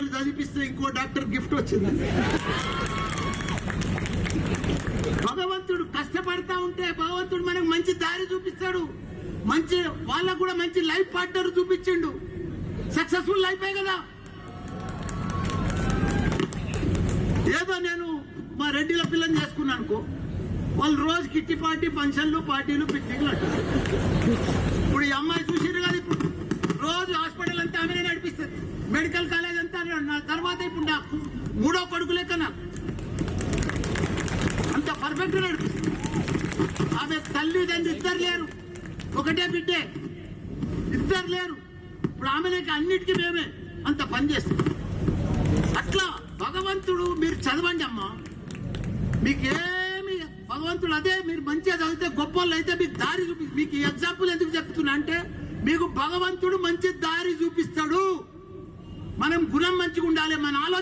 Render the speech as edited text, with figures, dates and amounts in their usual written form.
డాక్టర్లు చదివిపిస్తే ఇంకో doctor gift వచ్చింది. భగవంతుడు కష్టపడతా ఉంటే భగవంతుడు మనకు మంచి దారి చూపిస్తాడు. మంచి వాళ్ళకు కూడా మంచి లైఫ్ పార్ట్నర్ చూపించిండు. సక్సెస్ఫుల్ లైఫే కదా. ఏదో నేను మా రెడ్డిల పిల్లని చేసుకున్నాను అనుకో, వాళ్ళు రోజు కిట్టి పార్టీ ఫంక్షన్లు పార్టీలు పిక్నిక్లు అంటారు. ఇప్పుడు ఈ అమ్మాయి చూసిరు కదా, ఇప్పుడు రోజు హాస్పిటల్ అంతా ఆమెనే నడిపిస్తుంది, మెడికల్ కాలేజ్ అంతా. నా తర్వాత ఇప్పుడు నా మూడో కొడుకు లెక్క నాకు అంత పర్ఫెక్ట్ నడిపిస్తుంది. ఆమె తల్లిదండ్రులు ఇద్దరు లేరు, ఒకటే బిడ్డే, ఇద్దరు లేరు. ఇప్పుడు ఆమెకి అన్నిటికీ మేమే అంత పని చేస్తాం. అట్లా భగవంతుడు మీరు చదవండి అమ్మా, మీకేమి భగవంతుడు అదే మీరు మంచిగా చదివితే గొప్ప వాళ్ళు అయితే మీకు దారి చూపి. మీకు ఎగ్జాంపుల్ ఎందుకు చెప్తున్నా అంటే మీకు భగవంతుడు మంచి దారి చూపిస్తాడు. మనం గుణం మంచిగా ఉండాలి, మన ఆలోచన